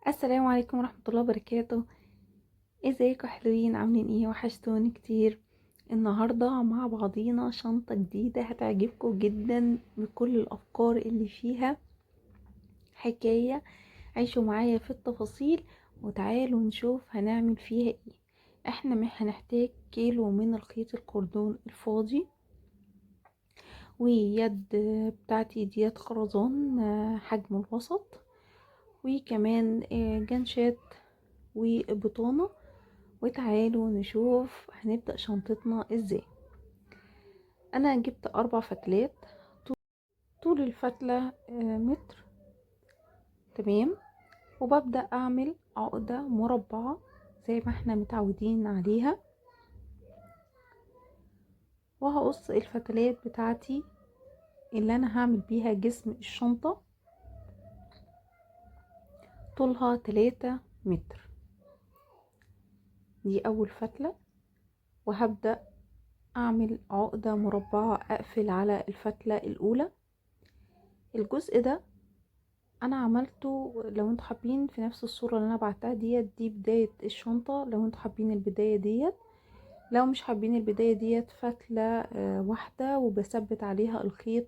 السلام عليكم ورحمة الله وبركاته. ازيكم حلوين؟ عاملين ايه؟ وحشتوني كتير. النهاردة مع بعضينا شنطة جديدة هتعجبكم جدا بكل الأفكار اللي فيها حكاية. عيشوا معايا في التفاصيل وتعالوا نشوف هنعمل فيها ايه. احنا هنحتاج كيلو من الخيط الكردون الفاضي، ويد بتاعتي ديت خرزان حجم الوسط، وكمان جنشات وبطانة. وتعالوا نشوف هنبدأ شنطتنا ازاي. انا جبت 4 فتلات، طول الفتلة متر. تمام. وببدأ اعمل عقدة مربعة زي ما احنا متعودين عليها، وهقص الفتلات بتاعتي اللي انا هعمل بيها جسم الشنطة، طولها 3 متر. دي اول فتلة، وهبدأ اعمل عقدة مربعة اقفل على الفتلة الاولى. الجزء ده انا عملته، لو انتوا حابين في نفس الصورة اللي انا بعتها دي بداية الشنطة، لو انتوا حابين البداية ديت. لو مش حابين البداية ديت، فتلة واحدة وبثبت عليها الخيط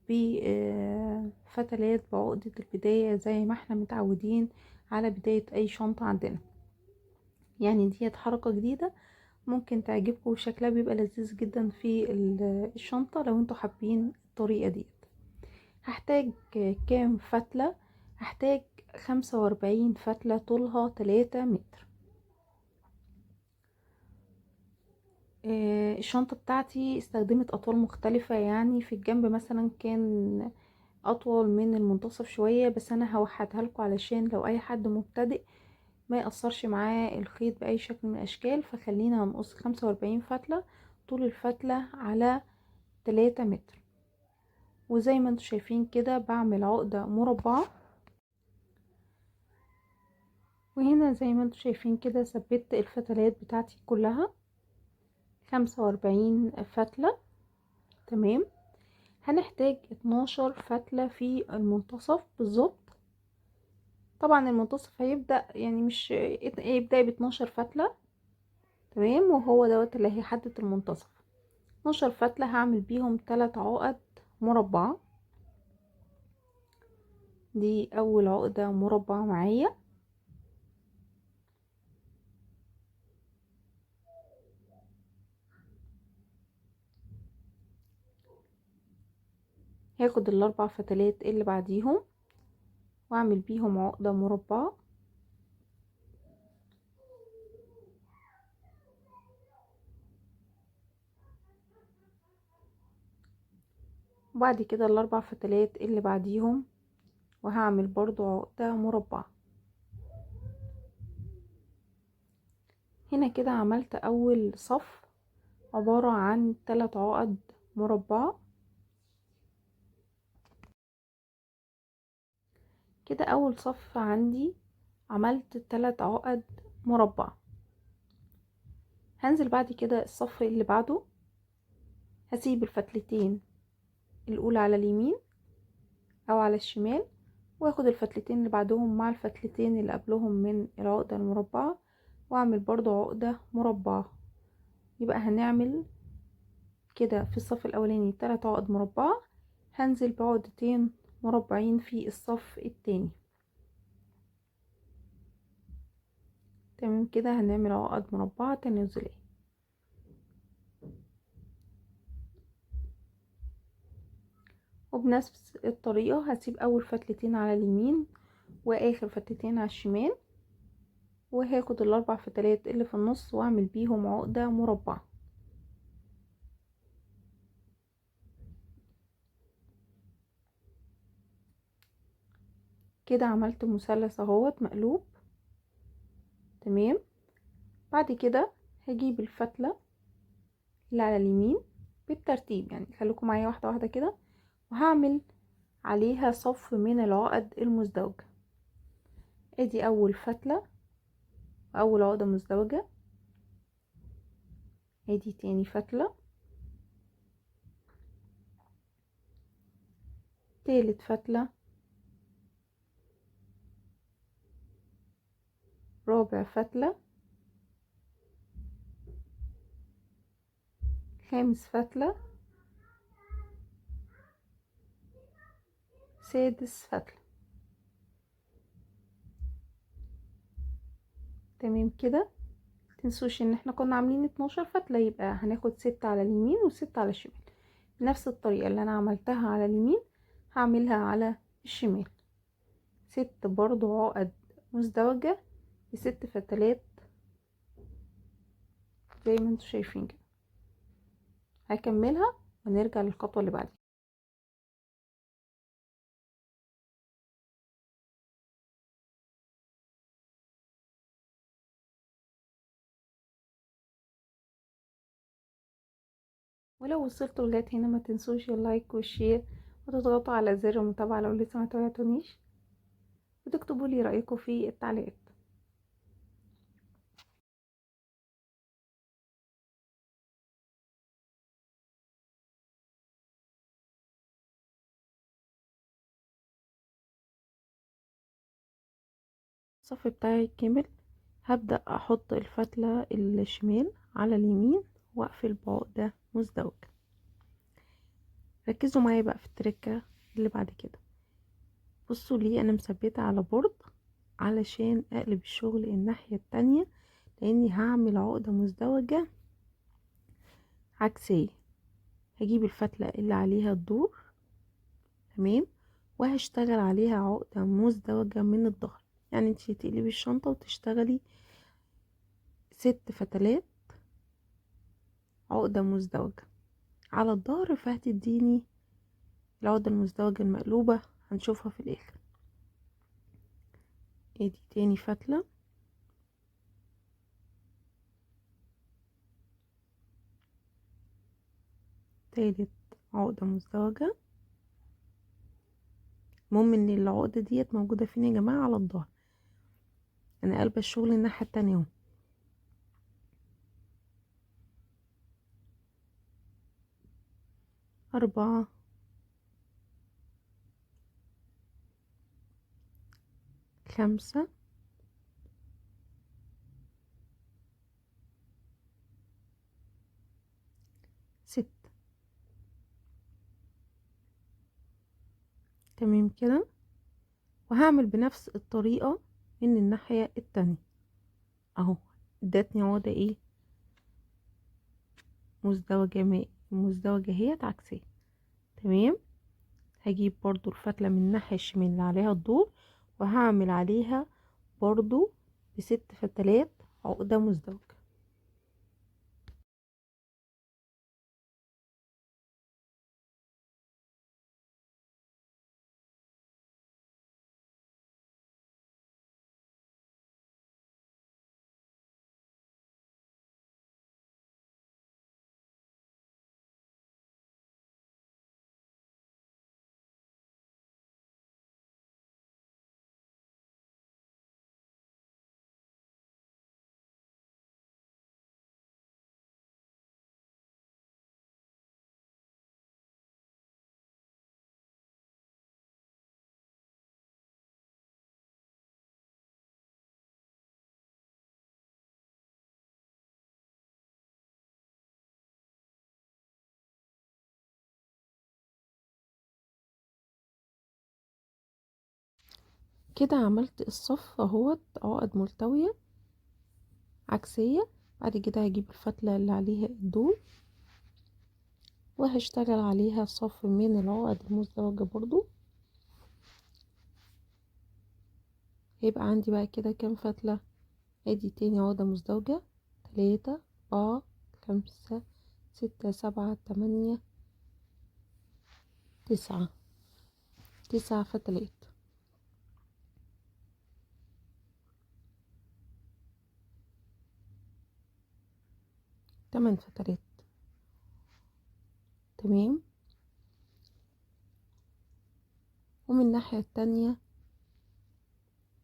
بفتلات بعقدة البداية زي ما احنا متعودين على بداية اي شنطة عندنا. يعني ديت حركة جديدة ممكن تعجبكم، وشكلها بيبقى لذيذ جدا في الشنطة لو انتوا حابين الطريقة دي. هحتاج كام فتلة؟ هحتاج 45 فتلة طولها 3 متر. الشنطة بتاعتي استخدمت أطوال مختلفة، يعني في الجنب مثلا كان أطول من المنتصف شوية، بس أنا هوحدها لكم علشان لو أي حد مبتدئ ما يأثرش معاه الخيط بأي شكل من الأشكال. فخلينا هنقص 45 فتلة، طول الفتلة على 3 متر. وزي ما انتوا شايفين كده بعمل عقدة مربعة، وهنا زي ما انتوا شايفين كده ثبت الفتلات بتاعتي كلها 45 فتلة. تمام. هنحتاج 12 فتلة في المنتصف بالظبط. طبعا المنتصف هيبدأ يعني مش يبدأ ب12 فتلة. تمام. وهو دوت اللي هيحدد المنتصف. 12 فتلة هعمل بيهم 3 عقد مربعة. دي اول عقدة مربعة معايا. هاخد ال4 فتلات اللي بعديهم واعمل بيهم عقدة مربعة. وبعد كده ال4 فتلات اللي بعديهم وهعمل برضو عقدة مربعة. هنا كده عملت اول صف عبارة عن 3 عقد مربعة. كده اول صف عندي عملت 3 عقد مربعة. هنزل بعد كده الصف اللي بعده، هسيب الفتلتين الاولى على اليمين او على الشمال، واخد الفتلتين اللي بعدهم مع الفتلتين اللي قبلهم من العقدة المربعة واعمل برضو عقدة مربعة. يبقى هنعمل كده في الصف الاولاني 3 عقد مربعة. هنزل بعقدتين مربعين في الصف التاني. تمام كده هنعمل عقد مربعة تنازلية. وبنفس الطريقة هسيب اول فتلتين على اليمين واخر فتلتين على الشمال، وهاخد ال4 فتلات اللي في النص واعمل بيهم عقدة مربعة. كده عملت مثلث اهوت مقلوب. تمام. بعد كده هجيب الفتلة اللي على اليمين بالترتيب، يعني خليكم معايا واحدة واحدة كده، وهعمل عليها صف من العقد المزدوجة. ادي اول فتلة واول عقدة مزدوجة. ادي تاني فتلة، تالت فتلة، رابع فتلة، خامس فتلة، سادس فتلة. تمام كده. متنسوش ان احنا كنا عاملين 12 فتلة، يبقى هناخد 6 على اليمين و6 على الشمال. نفس الطريقة اللي انا عملتها على اليمين هعملها على الشمال. 6 برضو عقد مزدوجة ب6 فتلات زي ما انتوا شايفين كده. هكملها ونرجع للخطوة اللي بعدها. ولو وصلتوا لغاية هنا ما تنسوش اللايك والشير، وتضغطوا على زر المتابعة لو لسه ما تابعتونيش، وتكتبوا لي رأيكم في التعليقات. الصف بتاعي كامل. هبدأ احط الفتلة الشمال على اليمين واقفل بعقدة مزدوجة. ركزوا معايا بقى في التركة اللي بعد كده. بصوا لي انا مثبتة على بورد علشان اقلب الشغل الناحية التانية، لاني هعمل عقدة مزدوجة عكسية. هجيب الفتلة اللي عليها الدور، تمام، وهشتغل عليها عقدة مزدوجة من الظهر. يعني انتي تقلبي الشنطة وتشتغلي 6 فتلات عقدة مزدوجة على الظهر، فهتديني العقدة المزدوجة المقلوبة. هنشوفها في الاخر. ادي تاني فتلة، تالت عقدة مزدوجة. المهم ان العقدة ديت موجودة فين يا جماعة؟ على الظهر. انا قلبة الشغل الناحية التانية اهو. 4 5 6. تمام كده. وهعمل بنفس الطريقة من الناحية التانية اهو. ادتني عقدة ايه؟ مزدوجة. مزدوجة هي عكسية. تمام. هجيب برضو الفتلة من الناحية الشمال اللي عليها الدور، وهعمل عليها برضو ب6 فتلات عقدة مزدوجة. كده عملت الصف اهوت عقد ملتوية عكسية. بعد كده هجيب الفتلة اللي عليها الدور وهشتغل عليها صف من العقد المزدوجة برضو. هيبقى عندي بقى كده كام فتلة؟ ادي تاني عقدة مزدوجة، 3 4 5 6 7 8 9. 9 فتلات. 8 فتلات. تمام. ومن الناحية التانية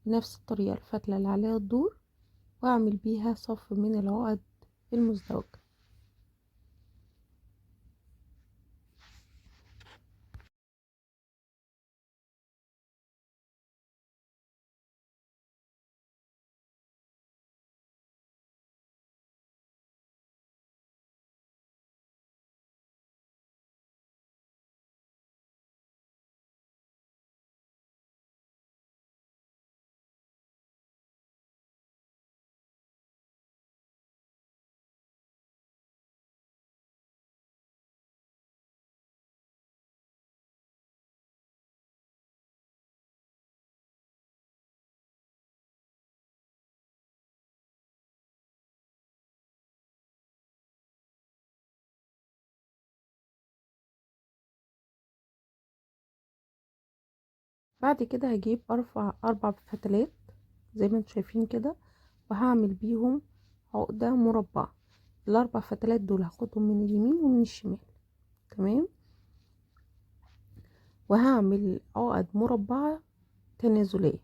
بنفس الطريقة الفتلة اللي عليها الدور، واعمل بيها صف من العقد المزدوجة. بعد كده هجيب اربع فتلات زي ما انتم شايفين كده، وهعمل بيهم عقدة مربعة. الاربع فتلات دول هاخدهم من اليمين ومن الشمال، تمام. وهعمل عقد مربعة تنازلية.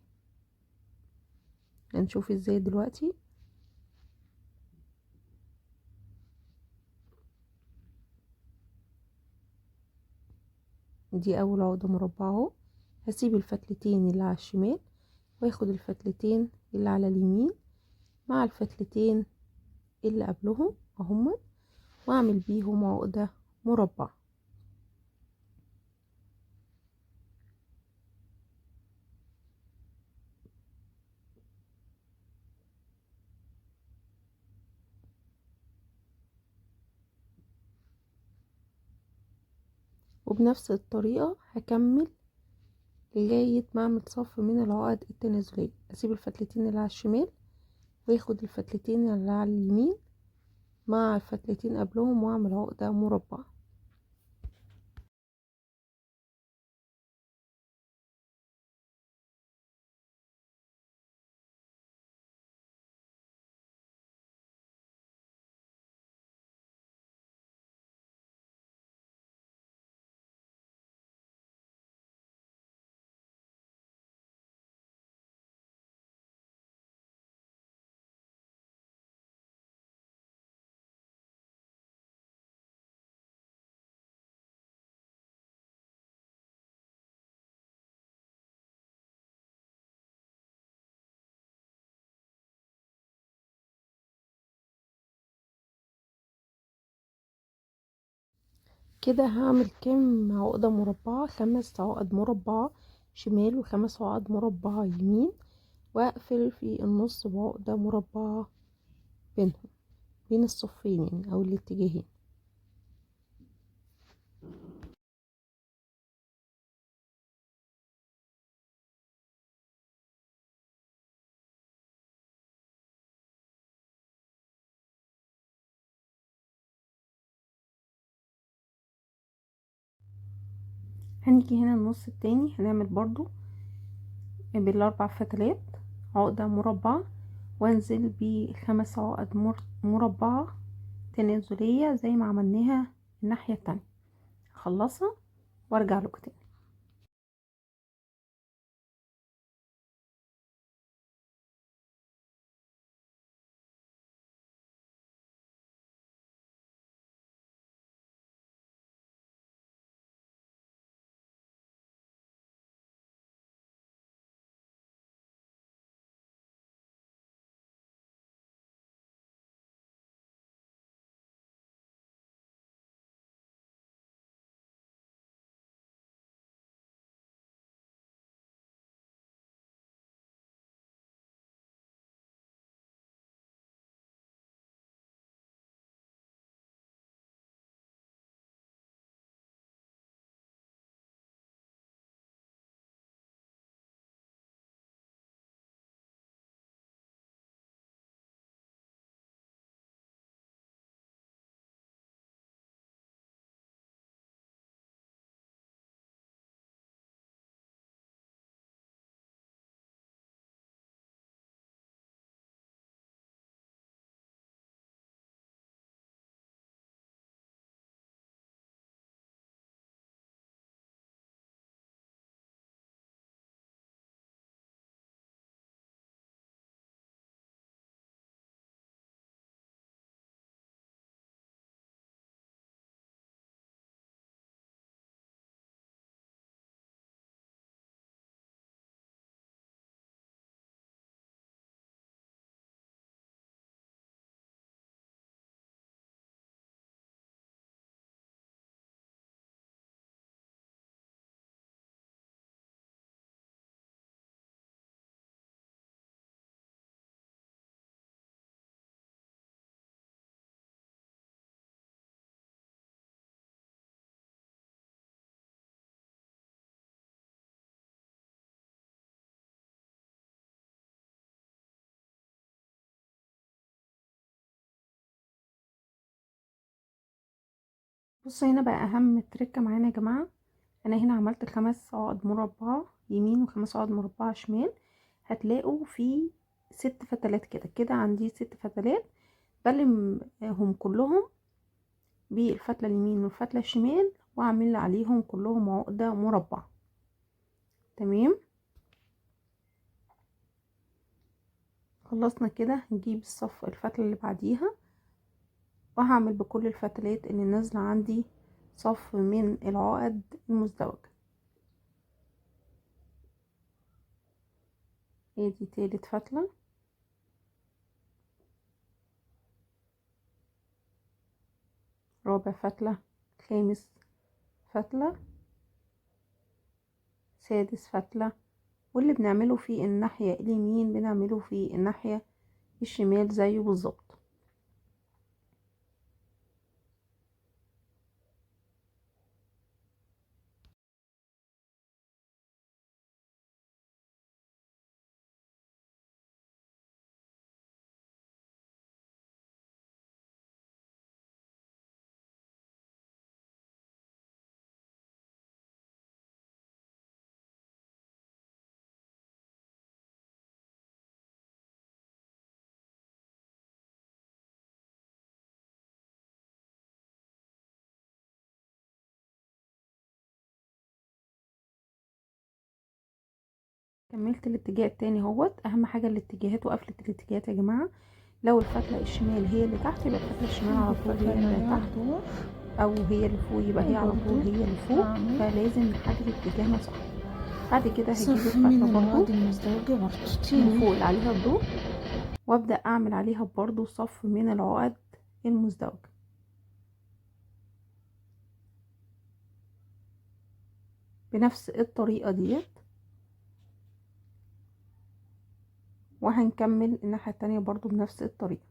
هنشوف ازاي دلوقتي. دي اول عقدة مربعة اهو. هسيب الفتلتين اللي على الشمال واخد الفتلتين اللي على اليمين مع الفتلتين اللي قبلهم اهم، واعمل بيهم عقدة مربعة. وبنفس الطريقة هكمل لغاية ما اعمل صف من العقد التنازلية. اسيب الفتلتين اللي على الشمال واخد الفتلتين اللي على اليمين مع الفتلتين قبلهم واعمل عقدة مربعة. كده هعمل كام عقدة مربعة؟ 5 عقد مربعة شمال و5 عقد مربعة يمين، واقفل في النص بعقدة مربعة بينهم، بين الصفين يعني او الاتجاهين. هنيجي هنا النص التاني هنعمل برضو بالاربع فتلات عقدة مربعة، وانزل ب5 عقد مربعة تنازلية زي ما عملناها الناحية التانية. هخلصها وارجع لكم تاني. بصوا هنا بقى اهم تركة معانا يا جماعة. انا هنا عملت 5 عقد مربعة يمين و5 عقد مربعة شمال. هتلاقوا في 6 فتلات كده عندي 6 فتلات، بلمهم كلهم بالفتلة اليمين والفتلة الشمال واعمل عليهم كلهم عقدة مربعة. تمام، خلصنا كده. هنجيب الصف الفتلة اللي بعديها وهعمل بكل الفتلات اللي نازلة عندي صف من العقد المزدوجة. ادي تالت فتلة، رابع فتلة، خامس فتلة، سادس فتلة، واللي بنعمله في الناحية اليمين بنعمله في الناحية الشمال زيه بالظبط. كملت الاتجاه التاني اهوت. اهم حاجة الاتجاهات وقفلة الاتجاهات يا جماعة. لو الفتلة الشمال هي اللي تحت يبقى الفتلة الشمال على طول هي اللي تحت، او هي اللي فوق يبقى هي على طول هي اللي فوق. فلازم نحدد اتجاهنا صح. بعد كده هجيب الفتلة برضو اللي فوق اللي عليها الضوء وابدأ اعمل عليها برضو صف من العقد المزدوجة. بنفس الطريقة ديت، وهنكمل الناحية التانية برضو بنفس الطريقة.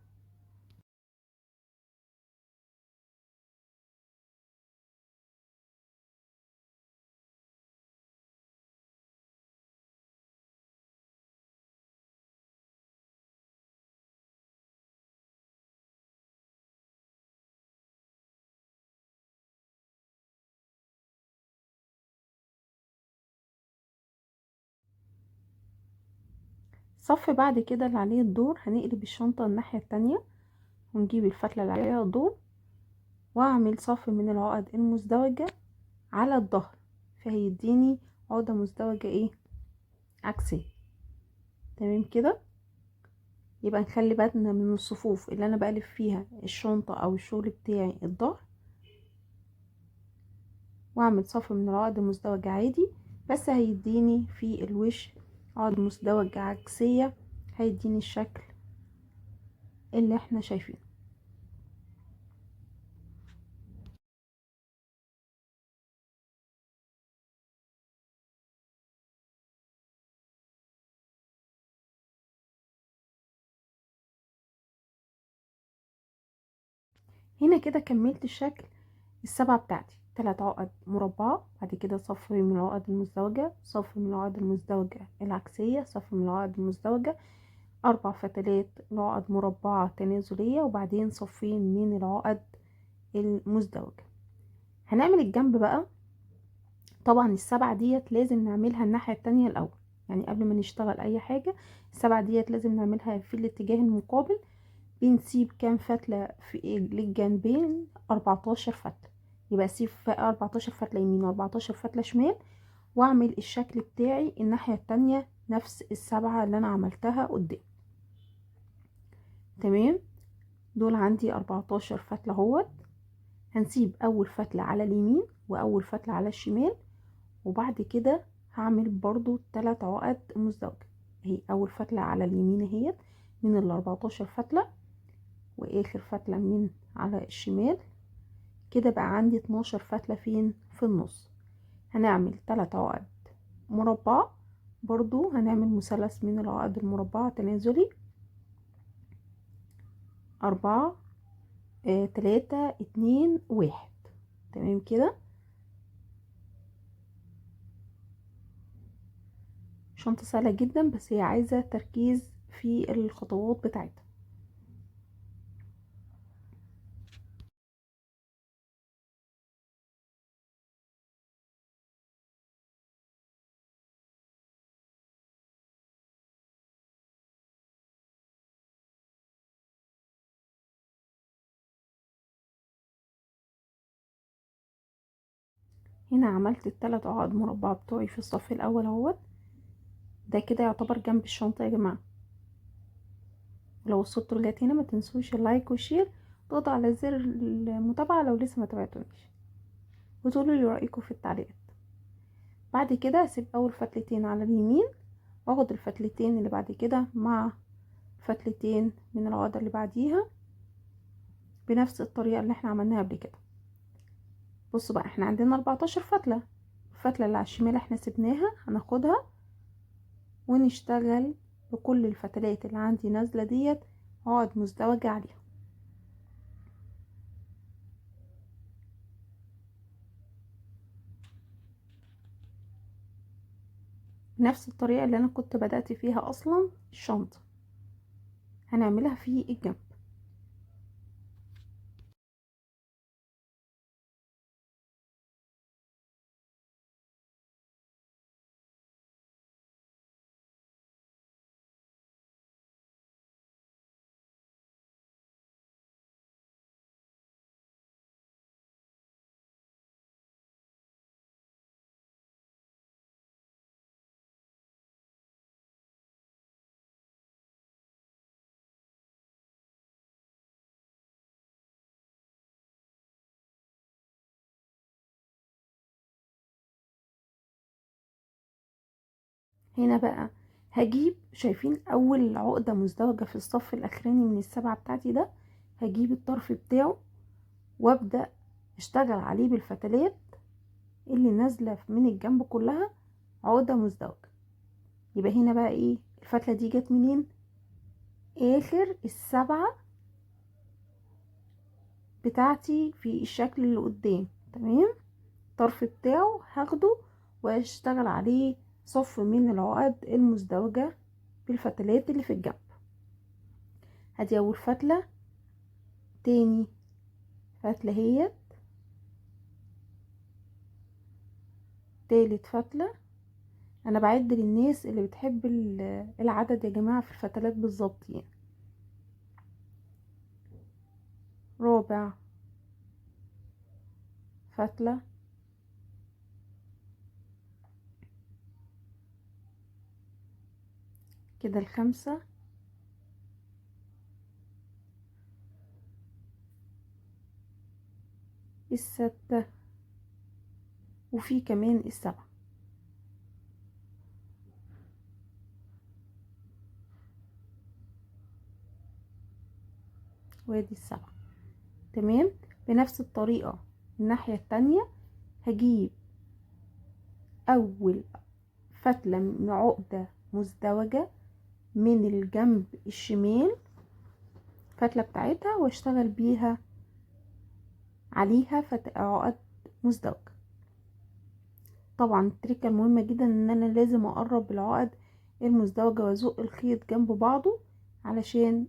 صف بعد كده اللي عليه الدور هنقلب الشنطة الناحية التانية ونجيب الفتلة اللي عليها الدور واعمل صف من العقد المزدوجة على الظهر، فهيديني عقدة مزدوجة ايه عكسية. تمام كده. يبقى نخلي بالنا من الصفوف اللي انا بقلب فيها الشنطة او الشغل بتاعي الظهر، واعمل صف من العقد المزدوجة عادي، بس هيديني في الوش عقد مزدوجة عكسية، هيديني الشكل اللي احنا شايفينه. هنا كده كملت الشكل السبعة بتاعتي. 3 عقد مربعة، بعد كده صف من العقد المزدوجة، صف من العقد المزدوجة العكسية، صف من العقد المزدوجة، 4 فتلات العقد مربعة تنازلية، وبعدين صفين من العقد المزدوجة. هنعمل الجنب بقى. طبعا السبعة ديت لازم نعملها الناحية التانية الأول، يعني قبل ما نشتغل أي حاجة السبعة ديت لازم نعملها في الاتجاه المقابل. بنسيب كام فتلة في للجنبين؟ 14 فتلة. يبقى اسيب 14 فتلة يمين و14 فتلة شمال، واعمل الشكل بتاعي الناحية التانية نفس السبعة اللي انا عملتها قدام. تمام، دول عندي 14 فتلة اهوت. هنسيب اول فتلة على اليمين واول فتلة على الشمال، وبعد كده هعمل برضو 3 عقد مزدوجة. اهي اول فتلة على اليمين اهيت من ال 14 فتلة، واخر فتلة من على الشمال. كده بقى عندي 12 فتلة فين في النص. هنعمل 3 عقد مربعة، برضو هنعمل مثلث من العقد المربعة تنازلي، 4 3 2 1. تمام كده. شنطة سهلة جدا، بس هي عايزة تركيز في الخطوات بتاعتها. هنا عملت ال3 عقد مربع بتوعي في الصف الاول اهوت. ده كده يعتبر جنب الشنطة يا جماعة. لو وصلتوا لغاية هنا ما تنسوش اللايك والشير، تضغطوا على زر المتابعة لو لسه ما تابعتونيش، وتقولوا لي رأيكم في التعليقات. بعد كده هسيب اول فتلتين على اليمين، واخد الفتلتين اللي بعد كده مع فتلتين من العقدة اللي بعديها بنفس الطريقة اللي احنا عملناها قبل كده. بصوا بقى، احنا عندنا 14 فتلة. الفتلة اللي على الشمال احنا سيبناها، هناخدها ونشتغل بكل الفتلات اللي عندي نازلة ديت عقد مزدوجة عليها. نفس الطريقة اللي انا كنت بدأت فيها اصلا الشنطة هنعملها في الجنب. هنا بقى هجيب، شايفين اول عقدة مزدوجة في الصف الاخراني من ال7 بتاعتي ده، هجيب الطرف بتاعه وابدأ اشتغل عليه بالفتلات اللي نازلة من الجنب كلها عقدة مزدوجة. يبقى هنا بقى ايه الفتلة دي جت منين؟ اخر ال7 بتاعتي في الشكل اللي قدام. تمام، الطرف بتاعه هاخده واشتغل عليه صف من العقد المزدوجة بالفتلات اللي في الجنب. هدي اول فتلة، تاني فتلة هي، تالت فتلة. انا بعد للناس اللي بتحب العدد يا جماعة في الفتلات بالظبط يعني. رابع فتلة، كده الخامسة، الستة، وفي كمان السبعة. وادي السبعة. تمام، بنفس الطريقة الناحية التانية هجيب اول فتلة من عقدة مزدوجة من الجنب الشمال، فتلة بتاعتها، واشتغل بيها عليها عقد مزدوجة. طبعا التركة المهمة جدا ان انا لازم اقرب العقد المزدوجة وازق الخيط جنب بعضه علشان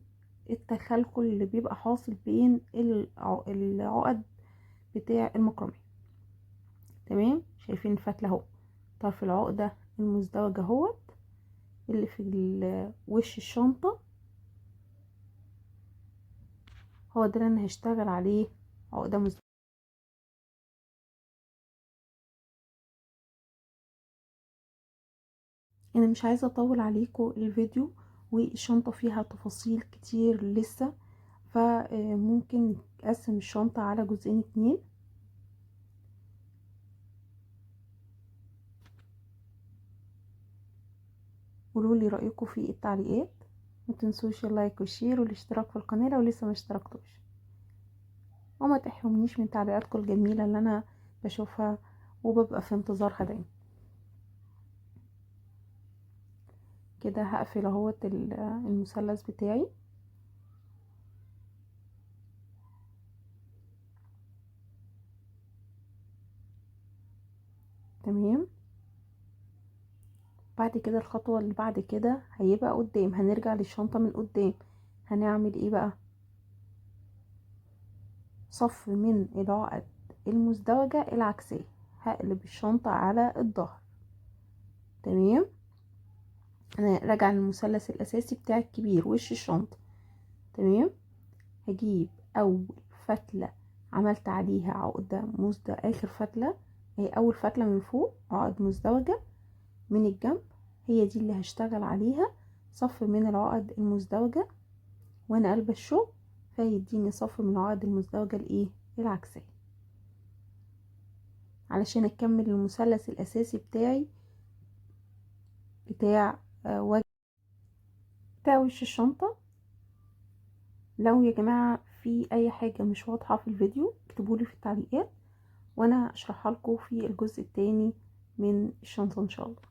التخلخل اللي بيبقى حاصل بين العقد بتاع المكرمية. تمام، شايفين الفتلة اهو، طرف العقدة المزدوجة اهوت اللي في وش الشنطة، هو ده اللي انا هشتغل عليه عقدة مزدوجة. انا مش عايزة اطول عليكم الفيديو، والشنطة فيها تفاصيل كتير لسه، فممكن نقسم الشنطة على جزئين 2. قولوا لي رأيكم في التعليقات، ما تنسوش اللايك والشير والاشتراك في القناة لو لسه ما اشتركتوش، وما تحرمنيش من تعليقاتكم الجميلة اللي انا بشوفها وببقى في انتظارها دايما. كده هقفل اهوت المثلث بتاعي. تمام، بعد كده الخطوة اللي بعد كده هيبقى قدام، هنرجع للشنطة من قدام. هنعمل ايه بقى؟ صف من العقد المزدوجة العكسية، هقلب الشنطة على الظهر. تمام، انا راجعه للمثلث الاساسي بتاع الكبير وش الشنطة. تمام، هجيب اول فتلة عملت عليها عقدة اخر فتلة هي اول فتلة من فوق عقد مزدوجة من الجنب، هي دي اللي هشتغل عليها صف من العقد المزدوجة وانا قلب الشغل، فيديني صف من العقد المزدوجة الايه العكسية، علشان اكمل المثلث الاساسي بتاعي بتاع وجه بتاع وش الشنطة. لو يا جماعة في اي حاجة مش واضحة في الفيديو اكتبولي في التعليقات وانا اشرحها لكم في الجزء التاني من الشنطة ان شاء الله.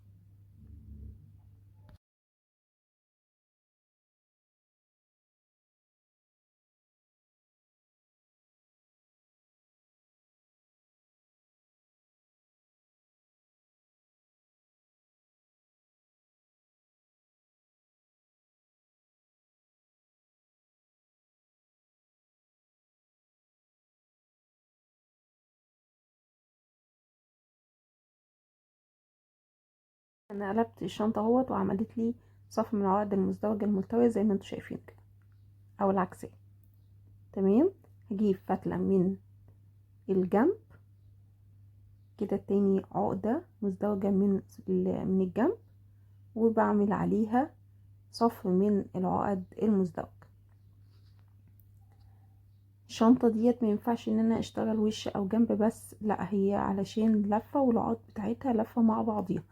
انا قلبت الشنطة اهوت وعملت لي صف من العقد المزدوجة الملتوية زي ما انتم شايفين كده او العكسية. تمام، هجيب فتلة من الجنب كده، تاني عقدة مزدوجة من الجنب، وبعمل عليها صف من العقد المزدوجة. الشنطة ديت ما ينفعش ان انا اشتغل وش او جنب بس، لا هي علشان لفة والعقد بتاعتها لفة مع بعضيها.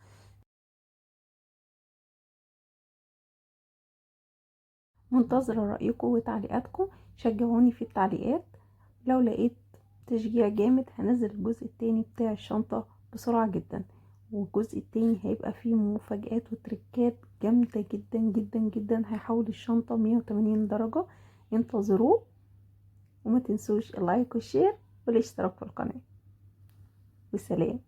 منتظرة رأيكم وتعليقاتكم، شجعوني في التعليقات. لو لقيت تشجيع جامد هنزل الجزء التاني بتاع الشنطة بسرعة جدا، والجزء التاني هيبقى فيه مفاجآت وتركات جامدة جدا جدا جدا، هيحول الشنطة 180 درجة. انتظروه، وما تنسوش اللايك والشير والاشتراك في القناة. والسلام.